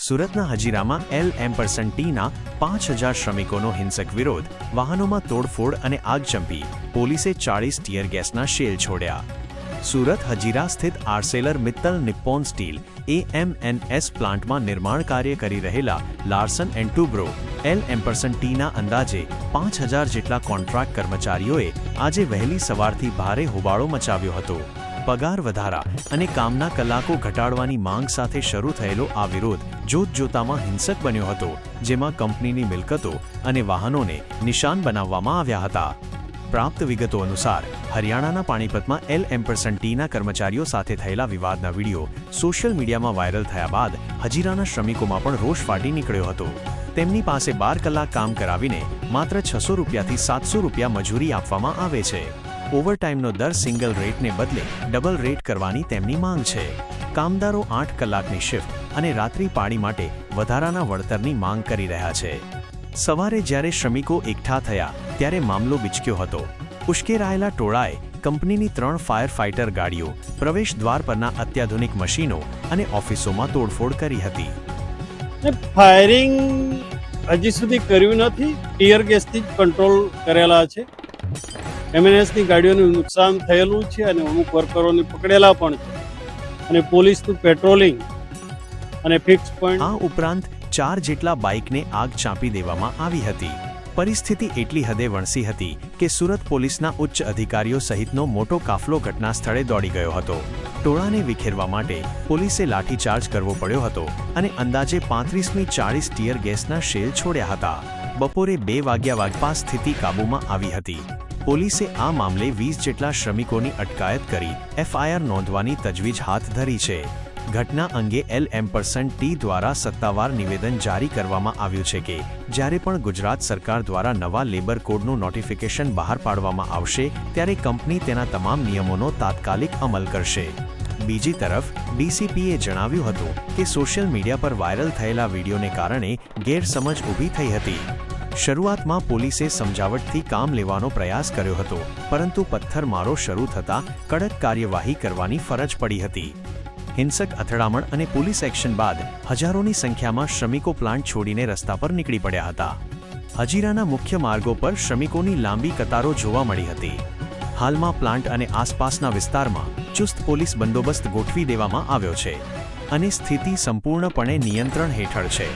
સુરતના હજીરામાં LM%Tના 5000 શ્રમિકોનો હિંસક વિરોધ, વાહનોમાં તોડફોડ અને આગચંપી, પોલીસે 40 ટીયર ગેસના શેલ છોડ્યા. સુરત હજીરા સ્થિત Arcelor Mittal Nippon steel AMNS પ્લાન્ટમાં નિર્માણ કાર્ય કરી રહેલા લાર્સન એન્ડ ટુબ્રો LM%Tના અંદાજે 5000 જેટલા કોન્ટ્રાક્ટ કર્મચારીઓએ આજે વહેલી સવારથી ભારે હોબાળો મચાવ્યો હતો. પગાર વધારા અને કામના કલાકો ઘટાડવાની માંગ સાથે શરૂ થયેલો આ વિરોધ જોતજોતામાં હિંસક બન્યો હતો, જેમાં કંપનીની મિલકતો અને વાહનોને નિશાન બનાવવામાં આવ્યા હતા. પ્રાપ્ત વિગતો અનુસાર હરિયાણાના પાણીપતમાં LM%Tના કર્મચારીઓ સાથે થયેલા વિવાદના વિડીયો સોશિયલ મીડિયામાં વાયરલ થયા બાદ હજીરાના શ્રમિકોમાં પણ રોષ ફાટી નીકળ્યો હતો. તેમની પાસે 12 કલાક કામ કરાવીને માત્ર 600 રૂપિયાથી 700 રૂપિયા મજૂરી આપવામાં આવે છે. ઓવરટાઈમનો દર સિંગલ રેટને બદલે ડબલ રેટ કરવાની તેમની માંગ છે. કામદારો 8 કલાકની શિફ્ટ અને રાત્રિ પાળી માટે વધારાના વળતરની માંગ કરી રહ્યા છે. સવારે જ્યારે શ્રમિકો એકઠા થયા ત્યારે મામલો બિચક્યો હતો. ઉશ્કેરાયેલા ટોળાએ કંપનીની 3 ફાયર ફાઇટર ગાડીઓ, પ્રવેશ દ્વાર પરના અત્યાધુનિક મશીનો અને ઓફિસોમાં તોડફોડ કરી હતી. ફાયરિંગ હજી સુધી કર્યું નથી, ટીયર ગેસથી જ કંટ્રોલ કરેલા છે. MNSની ગાડીઓનું નુકસાન થયેલું છે અને અમુક વર્કરોને પકડેલા પણ છે અને પોલીસનું પેટ્રોલિંગ અને ફિક્સ પોઈન્ટ. આ ઉપરાંત 4 જેટલા બાઇકને આગ ચાંપી દેવામાં આવી હતી. પરિસ્થિતિ એટલી હદે વણસી હતી કે સુરત પોલીસના ઉચ્ચ અધિકારીઓ સહિતનો મોટો કાફલો ઘટના સ્થળે દોડી ગયો હતો. ટોળાને વિખેરવા માટે પોલીસે લાઠીચાર્જ કરવો પડ્યો હતો અને અંદાજે 35મી 40 ટીયર ગેસના શેલ છોડ્યા હતા. બપોરે 2 વાગ્યા આસપાસ સ્થિતિ કાબૂમાં આવી હતી. પોલીસે આ મામલે 20 જેટલા શ્રમિકોની અટકાયત કરી FIR નોંધવાની તજવીજ હાથ ધરી છે. ઘટના અંગે LM%T દ્વારા સત્તાવાર નિવેદન જારી કરવામાં આવ્યું છે કે જ્યારે પણ ગુજરાત સરકાર દ્વારા નવા લેબર કોડનું નોટિફિકેશન બહાર પાડવામાં આવશે ત્યારે કંપની તેના તમામ નિયમોનો તાત્કાલિક અમલ કરશે. બીજી તરફ DCPએ જણાવ્યું હતું કે સોશિયલ મીડિયા પર વાયરલ થયેલા વિડીયોને કારણે ગેરસમજ ઊભી થઈ હતી. શરૂઆતમાં પોલીસે સમજાવટથી કામ લેવાનો પ્રયાસ કર્યો હતો, પરંતુ પથ્થરમારો શરૂ થતાં કડક કાર્યવાહી કરવાની ફરજ પડી હતી. હિંસક અથડામણ અને પોલીસ એક્શન બાદ હજારોની સંખ્યામાં શ્રમિકો પ્લાન્ટ છોડીને રસ્તા પર નીકળી પડ્યા હતા. હજીરાના મુખ્ય માર્ગો પર શ્રમિકોની લાંબી કતારો જોવા મળી હતી. હાલમાં પ્લાન્ટ અને આસપાસના વિસ્તારમાં ચુસ્ત પોલીસ બંદોબસ્ત ગોઠવી દેવામાં આવ્યો છે અને સ્થિતિ સંપૂર્ણપણે નિયંત્રણ હેઠળ છે.